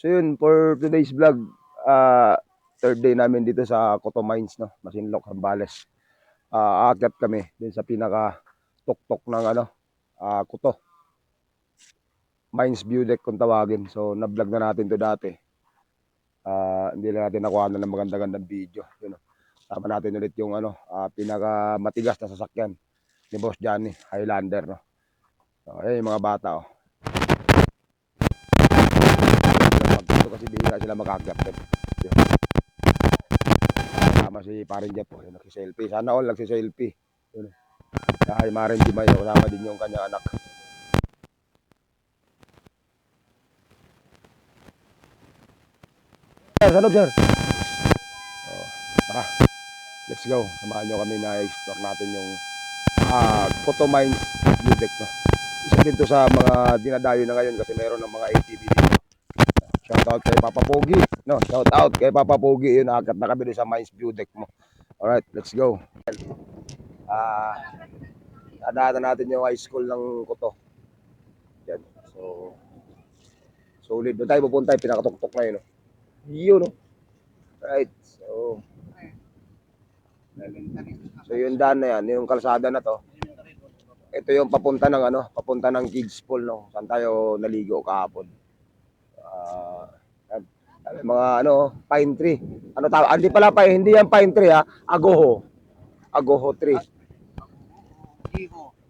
So yun, for today's vlog, third day namin dito sa Coto Mines, no? Masinloc, Zambales. Aakyat kami din sa pinaka tuktok ng Coto. Mines View Deck kung tawagin. So na-vlog na natin to dati. Hindi na natin nakuha na ng maganda-gandang video. Yun, no? Tama natin ulit yung pinaka matigas na sasakyan ni Boss Johnny, Highlander, no? So, ayun yung mga bata, oh. Kasi bihira sila mag-akyat. Kasama si Parin Jeff, oh, yung nagsiselfie. Sana all nagsiselfie. Yun. Dahil Marin Dimayo, kasama din yung kanyang anak. Salud, sir. Oh, tara, let's go. Samahan nyo kami na explore natin yung Coto Mines View Deck, no? Isa din to sa mga dinadayo na ngayon kasi meron ng mga ATV dito. Shout out kay Papa Pogi, no? Shout out kay Papa Pogi. Yun, akat na kami sa Mines View Deck mo. Alright, let's go. Dadaanan natin yung high school ng Coto. Yan. So, solid. Doon tayo pupunta, pinakatuktok na yun, no? Yun, no? Right. So yung daan na yan, yung kalsada na to. Ito yung papunta ng kids pool, no? Saan tayo naligo kahapon. Mga pine tree. Ano tawag? Hindi pala hindi yan pine tree, ha. Agoho. Agoho tree.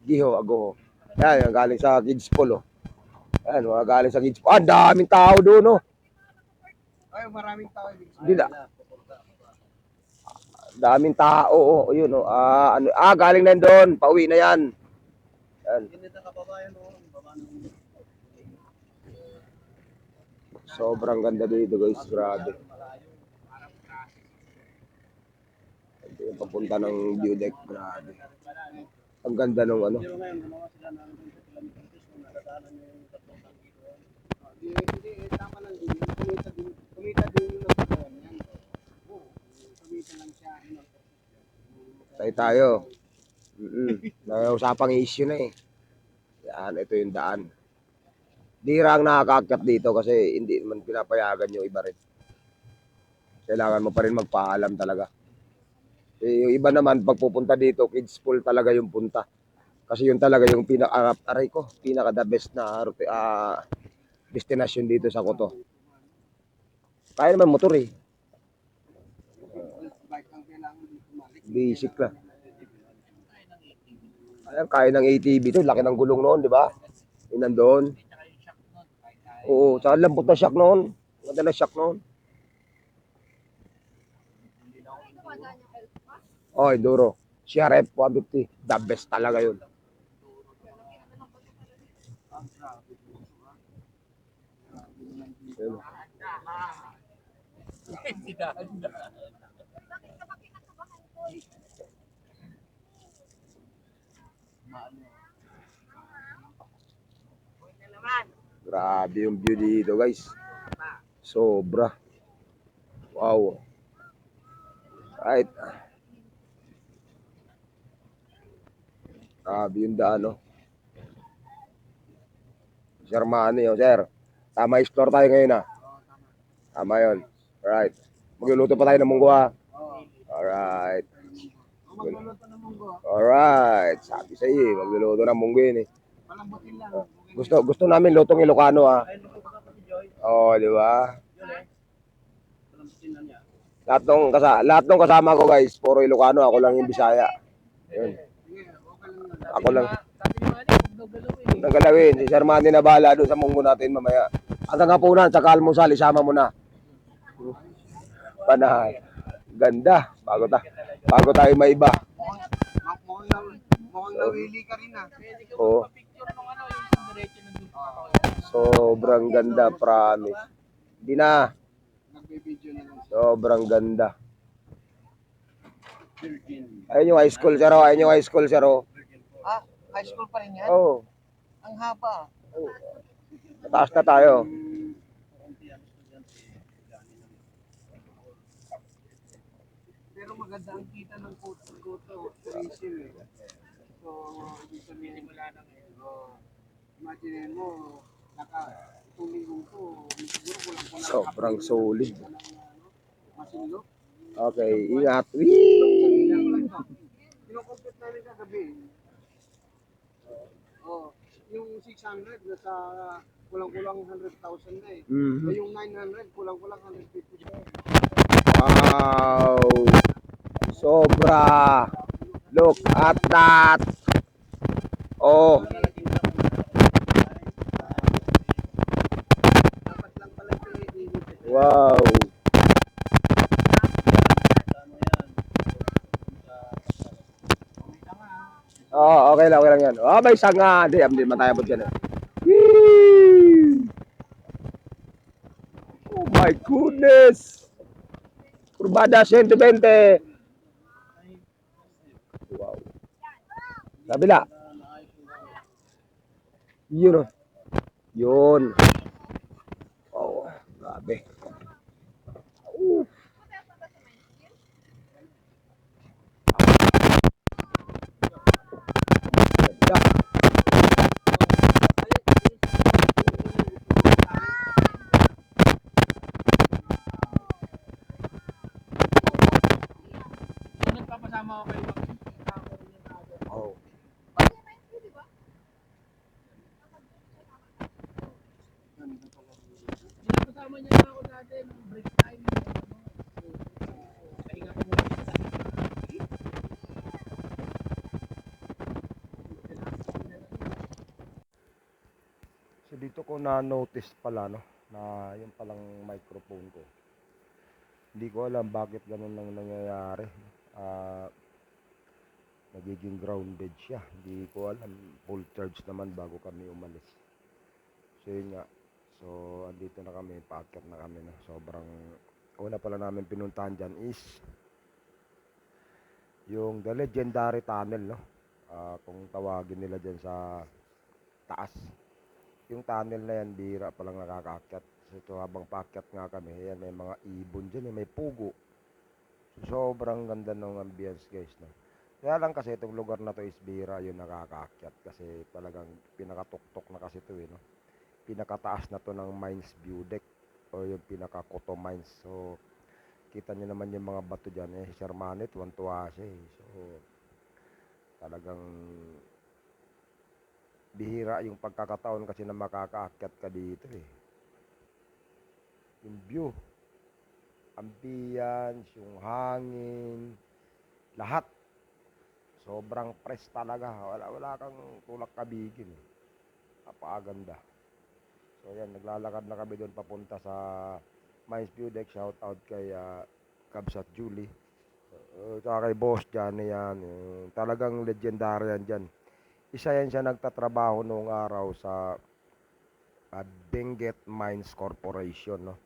Giho, agoho. Yan, yung galing sa kids pool, oh. Yan, mga galing sa kids pool. Daming tao doon, oh. Ay, maraming tao. Hindi na. Daming tao, oh. Yun, oh. Galing na doon. Pauwi na yan. Yan. Sobrang ganda dito, guys. Grabe. Ito yung papunta ng view deck. Grabe. Ang ganda ng tayo. May usapang issue na, eh. Yan, ito yung daan. Dira ang nakakaakyat dito kasi hindi naman pinapayagan yung iba rin. Kailangan mo pa rin magpaalam talaga. Yung iba naman, pag pupunta dito, kids pool talaga yung punta. Kasi yun talaga yung pinaka the best na destination dito sa Coto. Kaya naman motor, eh. Basic lang. Ayan, kaya ng ATV ito. Laki ng gulong noon, di ba? Yung nandoon. Oo, tsaka lambot na shock noon. Ganda na shock noon. Oh, Enduro. CRF 150. The best talaga yun. Grabe yung view dito, guys. Sobra. Wow. Right. Grabe yung daan, no? Sir Manny, oh, sir. Tama, explore tayo ngayon, ha? Tama yun. Alright. Magluluto pa tayo ng munggo, ha? Alright. Alright. Sabi sa iyo, magluluto ng munggo yun, eh. Gusto namin lutong Ilocano, ha? Oh, di ba? Lahat ng kasama ko, guys, puro Ilocano. Ako lang yung Bisaya. Yun. Ako lang. Nagalawin. Si Sir Manny na bahala doon sa munggo natin mamaya. Hanggang hapunan, sa almusal, isama mo na. Panahay. Ganda. Bago tayo maiba. Mukhang nawili ka rin, ah. Oo. Sobrang ganda, promise. Hindi na. Sobrang ganda. Ayun yung high school, sir. Ayun yung high school, sir. Ah, high school pa rin yan? Oo. Ang haba. Mataas na tayo. Pero maganda ang kita ng Coto. Tourism, eh. So, ibig sabihin wala na ngayon. Imagine mo, itong linggo ko, siguro kulang Sobrang solid. Masinlo. Okay, ingat. Whee! Kino-compute namin kagabi. Oh, yung 600 nasa kulang-kulang 100,000 na eh. Mhm. Eh, yung 900 kulang-kulang 150 na eh. Wow! Sobra! Look at that! Oh, Dapat lang pala ito i-init. wow! Oh, okay lang yan. Oh, may sanga. Hindi matayabot yan. Whee! Oh my goodness! Kurbada 120. Wow. Kabila. Yun oh. Yun. Oh, grabe. Uh, ganda. Kung nagpapasama ako kayo, Oh. pinapasama niya na ako dati ng break time. Pahinga ko muna. So dito ko na-notice pala no na yung palang microphone ko. Hindi ko alam bakit ganun lang nangyayari. Ah, nagiging grounded siya. Hindi ko alam. Full charge naman bago kami umalis. So yun nga. So andito na kami, paakyat na kami no. Sobrang una pala namin pinuntahan dyan is yung the legendary tunnel no. Kung tawagin nila dyan sa taas. Yung tunnel na yan, bihira palang nakakaakyat. So habang paakyat nga kami, yan may mga ibon dyan, may pugo. So, sobrang ganda ng ambience guys. No? Kaya lang kasi itong lugar na to is bihira yung nakakaakyat. Kasi talagang pinakatuktok na kasi ito eh. No? Pinakataas na to ng Mines View Deck. O yung pinaka-Koto Mines. So, kita nyo naman yung mga bato dyan. Eh, si Shermanit, tuwan-tuwa siya eh. So, talagang bihira yung pagkakataon kasi na makakaakyat ka dito eh. Yung view, ambience, yung hangin, lahat. Sobrang fresh talaga. Wala kang tulak kabigin. Napakaganda. So yan, naglalakad na kami doon papunta sa Mines View Deck. Shout out kay Cabs at Julie. Tsaka kay Boss Johnny yan. Talagang legendary yan dyan. Isa yan siya nagtatrabaho noong araw sa Benguet Mines Corporation, no?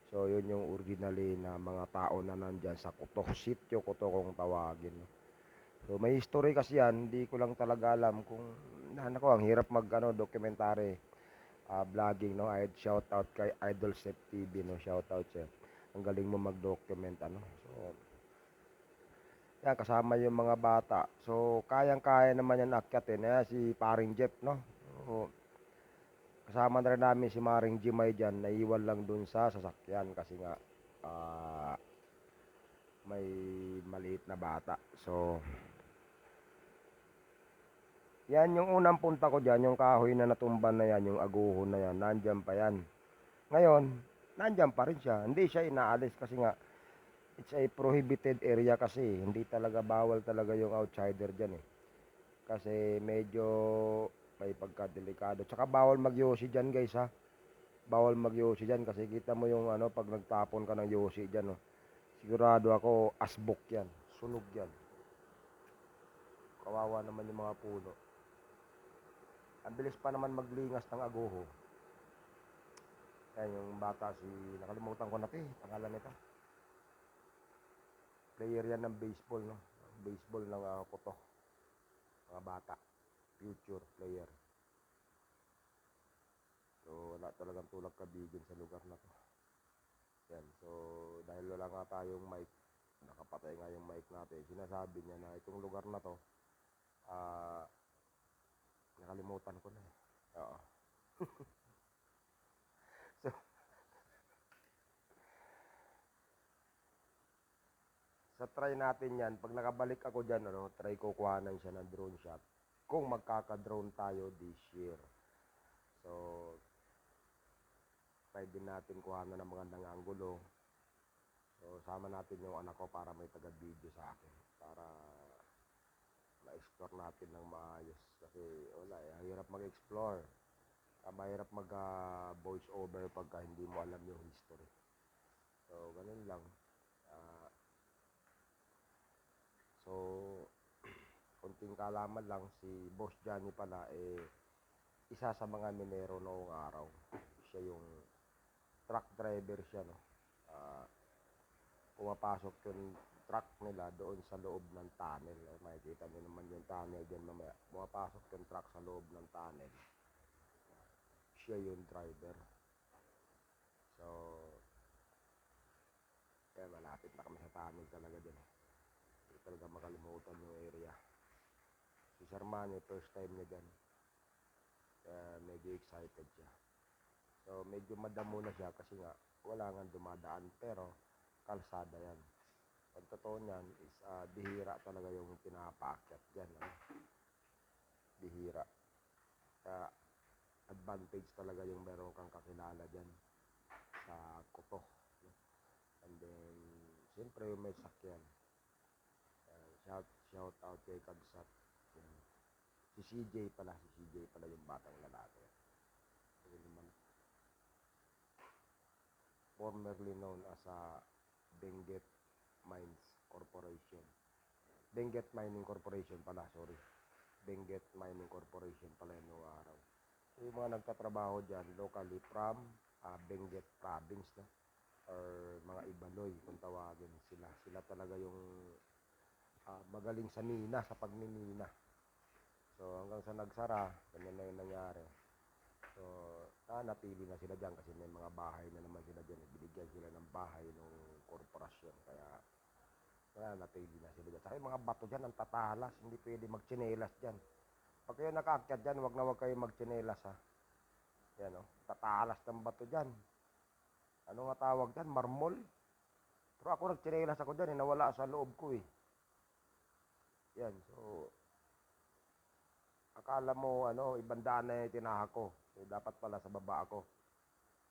So, yun yung originally na mga tao na nandyan sa Kuto, sitio Kuto kung tawagin, no? So, may history kasi yan, hindi ko lang talaga alam kung, ang hirap mag, documentary, vlogging, no? I'd shout out kay Idol Sep TV, no? Shout out siya. Ang galing mo mag-document, ano? So, yan, kasama yung mga bata. So, kayang-kaya naman yan akyatin, si Paring Jeff, no? So, kasama na rin namin si Maring Jimay dyan, naiwan lang dun sa sasakyan kasi nga may maliit na bata. So, yan yung unang punta ko dyan, yung kahoy na natumban na yan, yung aguho na yan, nandyan pa yan. Ngayon, nandyan pa rin siya. Hindi siya inaalis kasi nga, it's a prohibited area kasi. Hindi talaga bawal talaga yung outsider dyan eh. Kasi medyo may pagkadelikado. Tsaka bawal mag-yosi dyan guys ha. Bawal mag-yosi dyan kasi kita mo yung pag nagtapon ka ng yosi dyan, no? Sigurado ako asbok yan, sunog yan. Kawawa naman yung mga puno. Ang bilis pa naman maglingas ng aguho. Yan yung bata, nakalimutan ko na ito pangalan nito. Player yan ng baseball, no? Baseball ng Kuto. Mga bata, future player. So wala talagang tulak kabigin sa lugar na to. Yan. So, dahil wala nga tayong mic, nakapatay nga yung mic natin, sinasabi niya na itong lugar na to, nakalimutan ko na eh. Oo. So, sa try natin yan, pag nakabalik ako dyan, ano, try ko kuhanan siya ng drone shot. Kung magkaka-drone tayo this year. So, try din natin kuhanan ng magandang anggulo. So, sama natin yung anak ko para may taga-video sa akin. Para ma-explore natin ng maayos. Kasi wala eh, hirap mag-explore. Mahirap mag-voice over pagka hindi mo alam yung history. So, ganun lang. So, konting kalaman lang, si Boss Johnny pala, isa sa mga minero noong araw. Siya yung truck driver siya, no? Pumapasok yung truck nila doon sa loob ng tunnel. Makikita nyo naman yung tunnel dyan mamaya. Pumapasok yung truck sa loob ng tunnel. Siya yung driver. So, kaya malapit na kami sa tunnel talaga dyan. Hindi talaga makalimutan yung area. Si Sir Manny, first time niya dyan. Kaya medyo excited siya. So, medyo madamo na siya kasi nga wala nga dumadaan. Pero, kalsada yan. Ang totoo niyan is bihira talaga yung pinapaakyat dyan. Bihira. Kaya, advantage talaga yung meron kang kakilala dyan sa Kuto. And then, siyempre may sakyan. Shout out kay Kagsat. Si CJ pala yung batang lalaki. Formerly known as Benguet Mines Corporation. Benguet Mining Corporation pala, sorry. Benguet Mining Corporation pala yung araw. So, yung mga nagtatrabaho dyan, locally from Benguet Province, no? Or mga Ibaloy, kung tawagin sila. Sila talaga yung magaling sa mina, sa pagmimina. So, hanggang sa nagsara, ganyan na yung nangyari. So, napili na sila dyan kasi may mga bahay na naman sila dyan. Binigyan sila ng bahay ng korporasyon. Kaya napili na sila dyan. Saka yung mga bato dyan, ang tatalas. Hindi pwede magtsinelas dyan. Pag kayo nakaakyat dyan, wag na wag kayo magtsinelas, ha. Yan, oh. Tatalas ng bato dyan. Ano nga tawag dyan? Marmol. Pero ako nagtsinelas ako dyan, nawala sa loob ko, eh. Yan, so akala mo, ibang daan na yung tinaha ko. So, dapat pala sa baba ako.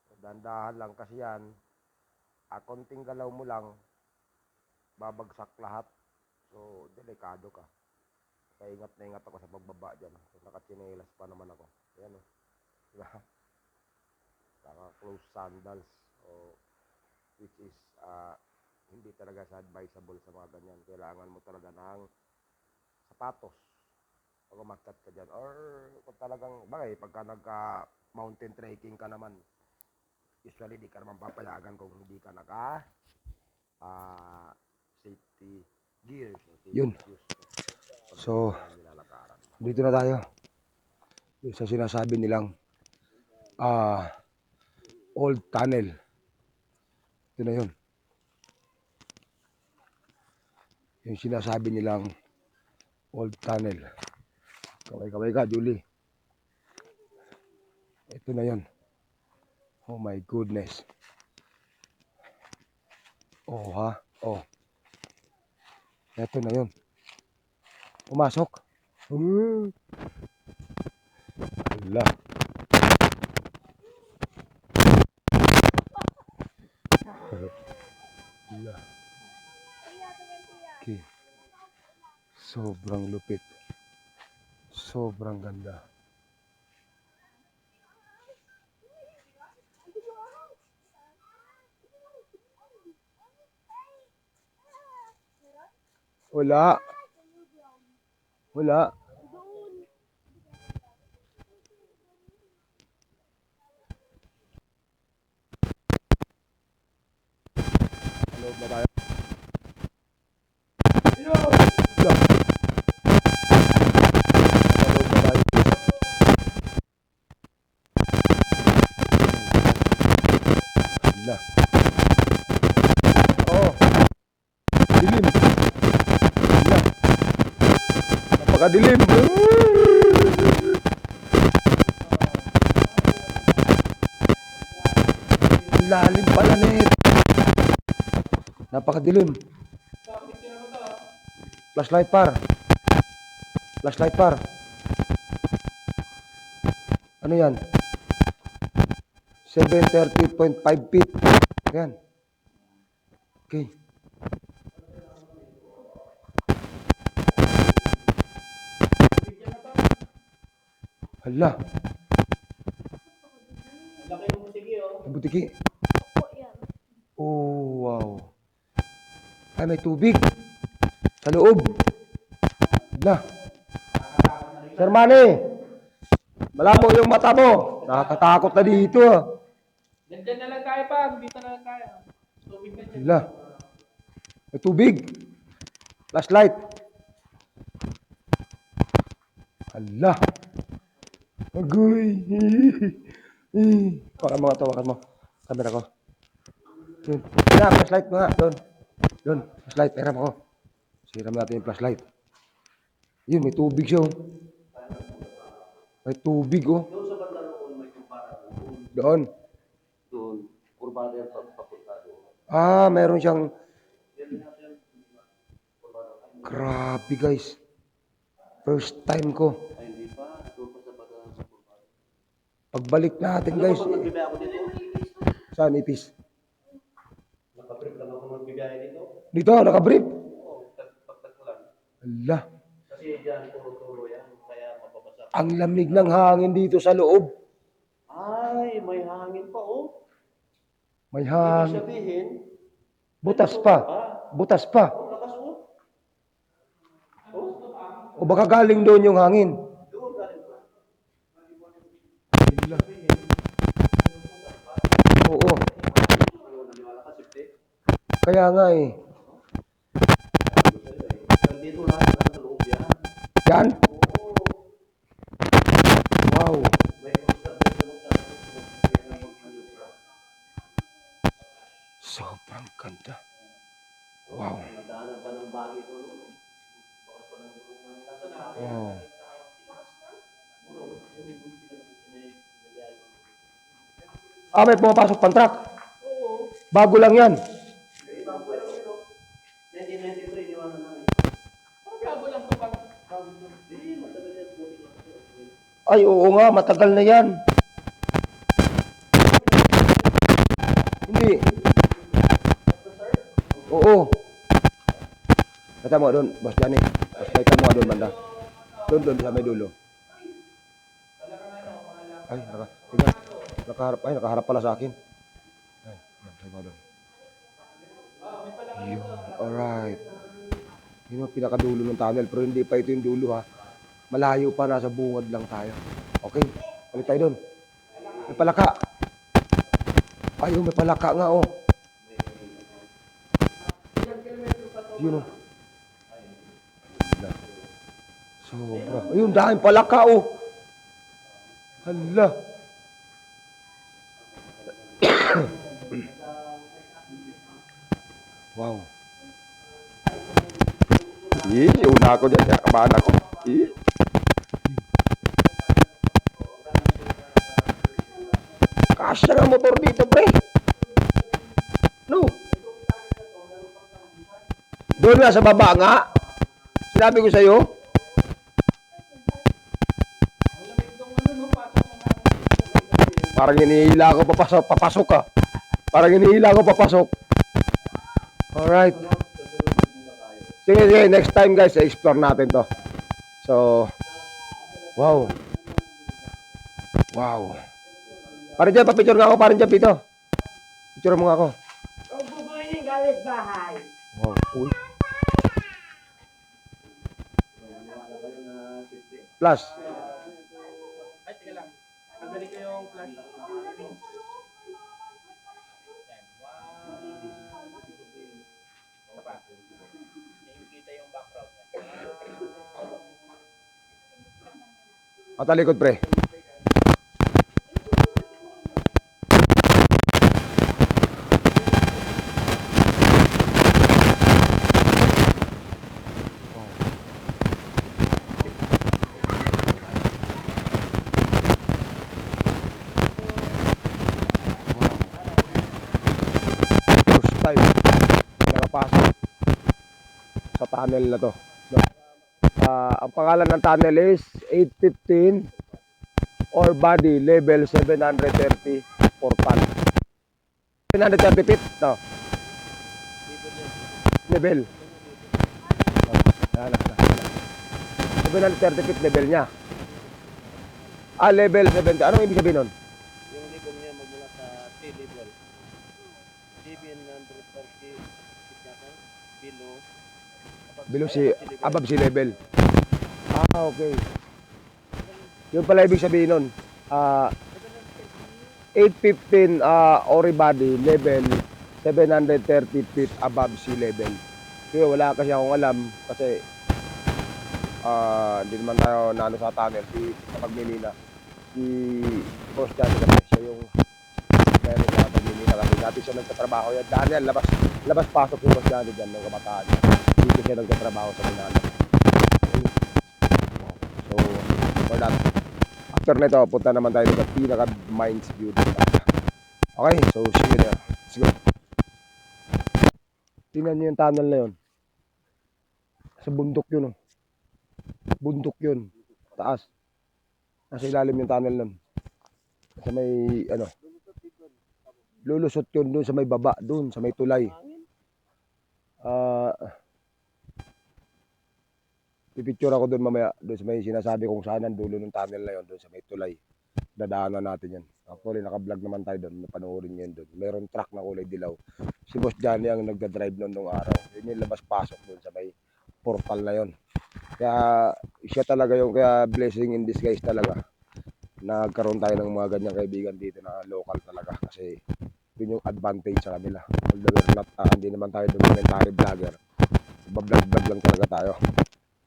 So, dandahan lang kasi yan. Konting galaw mo lang, babagsak lahat. So, delikado ka. Kaya ingat na ingat ako sa pagbaba dyan. So, nakatsinelas pa naman ako. Ayan, oh. Diba? Naka-close sandals. So, which is, hindi talaga sa advisable sa mga ganyan. Kailangan mo talaga ng sapatos. Pag umakyat ka dyan. Or kung talagang, bagay, pagka nagka-mountain trekking ka naman, usually di ka naman papayagan kung hindi ka naka safety gear. Yun. So, dito na tayo. Yung sa sinasabi nilang old tunnel. Ito na yun. Yung sinasabi nilang old tunnel. Kaway ka, Julie. Ito na yun. Oh my goodness. Oh, ha? Oh. Ito na yun. Pumasok. Hala. Hala. Okay. Sobrang lupit. Sobrang ganda. Wala. Wala. Hello ba tayo? Hello. Hello ba tayo? Hala. Oh. Dilim. Hala. Napakadilim. Lalim pala nito. Napakadilim. Flashlight par. Flashlight par. Ano yan? 730.5 feet. Ayan. Okay. Hala. Laki ng musiki, oh. Ang butiki. Oh, wow. Ay, may tubig. Sa loob. Hala. Sir Manny. Malabo yung mata mo. Nakakatakot na dito ah. Diyan na lang tayo pa. Dito na lang tayo. Tubig na dyan. Hala. May tubig. Flashlight. Hala. Agoy. Hawakan mo nga to, hawakan mo. Camera ko. Yun. Na, flashlight mo nga. Doon. Doon. Flashlight. Hiram ako. Hiram natin yung flashlight. Yun, may tubig siya oh. May tubig oh. Doon sa banda roon, may kumpara doon. Doon. Doon. Kurbada yung papunta doon. Ah, meron siyang... Grabe guys. First time ko. Ay, hindi pa. Doon pa sa banda sa kurbada. Pagbalik natin guys. Pag nagbibigay ako dito, Saan ipis? nakaprip lang ako magbibigay dito. Dito, nakabrief. Oo, pagtagpulan. Ala. Kasi dyan, puro-turo yan. Kaya mapapasa. Ang lamig ng hangin dito sa loob. Ay, may hangin pa, oh. May Ibig hangin. sabihin, Butas pa. Butas pa. oh, lakas mo. Oh, O baka galing doon yung hangin. doon galing pa. Ala. Oo. Naniwala ka, safety. Kaya nga eh. Nandito lahat sa loob yan. Yan. Wow. May constant na sa loob. Sobrang ganda. Wow. Nagdaanan pa ng bagay ito. Bakas pa ng Wow. Ah, may pumapasok pang truck. Bago lang yan. 1993, di ba na namin? Bago lang ito pang. Hindi, matagal yan. Ay, oo nga, matagal na yan. Hindi. Oo. Kata mo doon, Boss Johnny. Boss Johnny mo doon banda. Doon sa may dulo. Ay, nakaharap. Ay, nakaharap pala sa akin. Ay, tayo mo doon. Yun, alright. Yun ang pinakadulo ng tunnel, pero hindi pa ito yung dulo ha. Malayo pa, nasa bungad lang tayo. Okay, balik tayo doon. May palaka. Ay, may palaka nga oh. Yun oh. Sobra. Ayun, dahil palaka oh. Hala. Wow. Una ako dyan. Kabahan ako. Kasya nga motor dito, pre. No. Doon nga sa baba nga. Sinabi ko sa'yo. Parang hinihila ako papasok ka. Parang hinihila ako papasok. Alright. Sige, next time guys, explore natin to. So, wow. Wow. Parang dyan, papicture nga ako, parang dyan, Pito. Picture mo nga ako. Kung bubuin yung gamit bahay. Wow, uy. Plus. Ay, teka lang. Tanggalin ko yung flash. Matalikod, pre. First time nakapasok sa tunnel na to. Ang pangalan ng tunnel is 815 or body level 730 portal. 730 feet, no? Level. Ayan, 730 feet level niya. Level 70. Anong ibig sabihin nun? Yung level niya magmula sa sea level. 730 feet yata, below. Below above sea level. Okay. Yung pala ibig sabihin nun. 815 ore body level 730 feet above sea level. Kaya wala kasi akong alam kasi hindi naman tayo nano sa tunnel sa pagmimina. Si Boss Johnny kasi siya yung meron sa pagmimina kasi dati siya nagtatrabaho yan. Daan yan, labas pasok si Boss Johnny dyan ng kabataan. Dito siya nagtatrabaho sa Minana. So, for that, after nito, punta naman tayo sa pinaka mines view dito. Okay, so see you there. Let's go. Tingnan nyo yung tunnel na yun. Sa bundok yun, oh. Bundok yun. Taas. Nasa ilalim yung tunnel nun. Sa may, lulusot yun doon sa may baba, doon sa may tulay. Pipicture ako doon mamaya, doon sa may sinasabi kung saan ang dulo ng tunnel na yun, doon sa may tulay. Dadaanan natin yan. Actually, naka-vlog naman tayo doon, napanoorin nyo yun doon. Mayroon truck na kulay dilaw. Si Boss Johnny ang nagda-drive noon nung araw. Yun yung labas-pasok doon sa may portal na yun. Kaya siya talaga yung kaya blessing in disguise talaga. Nagkaroon tayo ng mga ganyang kaibigan dito na local talaga. Kasi yun yung advantage sa kanila. Although we're not, hindi naman tayo documentary vlogger. Vlog lang talaga tayo.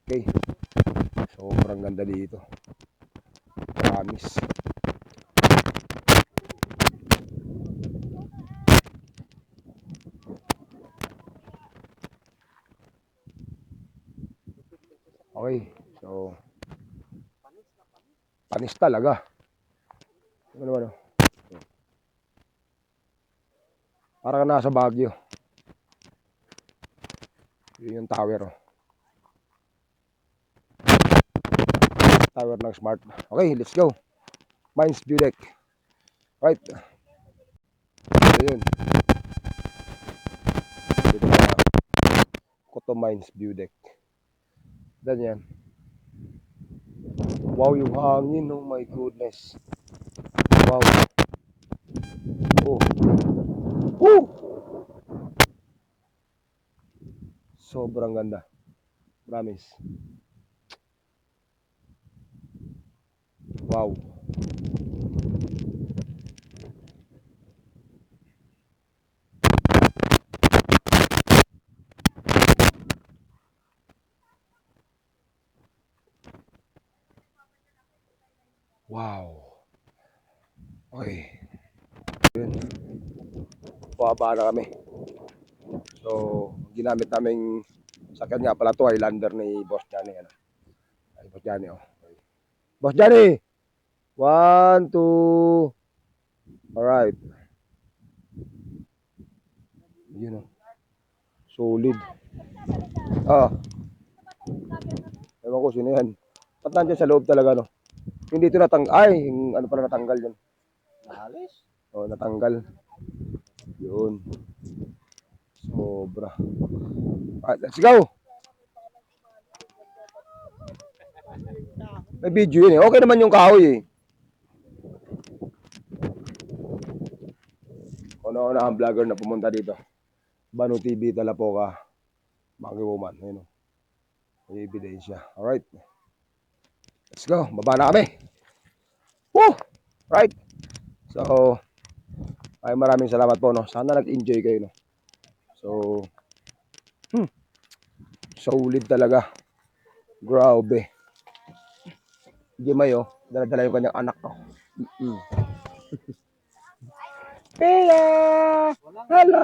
Okay. Sobrang ganda dito. Promise. Okay. So, panis talaga. Ano? Parang nasa Baguio. Yun yung tower, oh. Tower ng Smart. Okay, let's go. Mines view deck. Right. Ayun. Dito na. Koto Mines view deck. Dan yan. Wow, yung hangin. Oh my goodness. Wow. Oh. Woo! Sobrang ganda. Promise. Wow. Wow. Okay. Yun. Pababa na kami. So, ginamit naming sakyan nga pala to, Highlander ni Boss Johnny. Ay, Boss Johnny, oh. Okay. Boss Johnny! 1, 2. Alright. Yun, oh. Solid. Ewan ko sino yan. Ba't nandiyan sa loob talaga, no? Hindi ito natanggal. Ay, yung ano pala natanggal yun. Naalis? Oh, natanggal. Yun. Sobra. Alright, let's go! May video yun eh. Okay naman yung kahoy eh. Una ang vlogger na pumunta dito. Banu TV, Talapoka, Monkey Woman. Ayun o. May ebidensya. Alright. Let's go. Baba na kami. Woo! Right. So, ay maraming salamat po, no. Sana nag-enjoy kayo, no. So, solid talaga. Grabe. Jimay, oh. Dala-dala yung kanyang anak, no. Pia! Hello!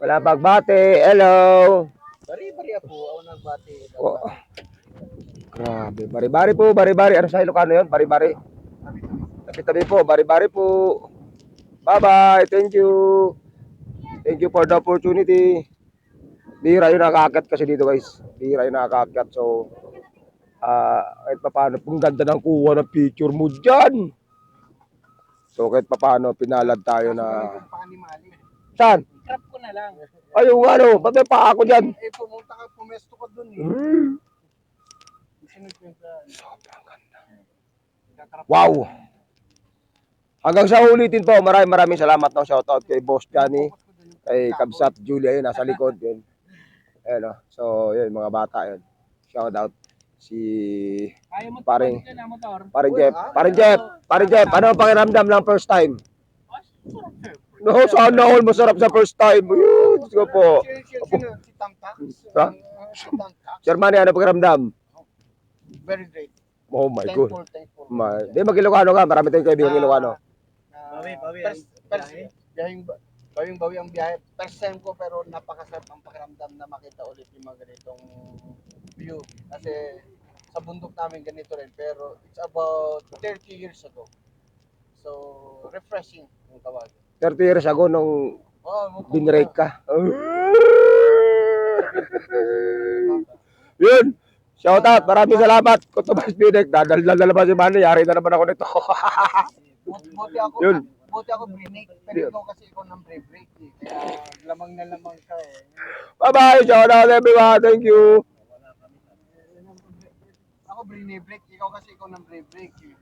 Wala pagbate. Hello! Bari-bari ako, ako nagbati. Oh. Grabe. Bari-bari po, bari-bari. Ano sa Ilocano yun? Bari-bari. Tabi-tabi po, bari-bari po. Bye-bye. Thank you. Thank you for the opportunity. Bihira yung nakakakat kasi dito, guys. Bihira yung nakakakat. So, Kahit papaano, kung ganda ng kuha ng picture mo dyan. So kahit papaano, pinalad tayo na... Panimali. Saan? Trap ko na lang. Ay, yung ano, pati pa ako dyan. Eh, pumunta ka, pumesto ka dun eh. Sunod ko yung Sobrang ganda. Wow! Hanggang sa ulitin po, maraming salamat ng shoutout kay Boss Johnny, kay Kabsat Julia, yun, nasa likod yun. Ayun, so, yun, mga bata yun. Shoutout. Si Ayaw mo Paring- tumalik ka na motor. Paring Jeff, ano ang pakiramdam lang first time? No, sana all masarap sa first time. Yun, Diyos ko po. Si Tamtak. Ha? Si Tamtak. Sir Manny, ano pakiramdam? Very great. Oh my God. Thankful. Di mag-Ilocano ka, marami tayong kaibigan Ilocano. Bawi. Bawi ang biyahe. First time ko pero napakasarap ang pakiramdam na makita ulit yung mga ganitong view. Kasi sa bundok namin ganito rin pero it's about 30 years ago. So, refreshing yung tawag. 30 years ago nung binrake ka. Yun. Shoutout, maraming salamat. Kutubas Pinek, dadal-dal naman si Manny. Yari na naman ako nito. Yun. Buti ako break, pero ikaw kasi ikaw ng break eh. Kaya lamang na lamang ka eh. Bye-bye. Shoutout everyone. Thank you. Ako break, ikaw kasi ikaw ng break eh.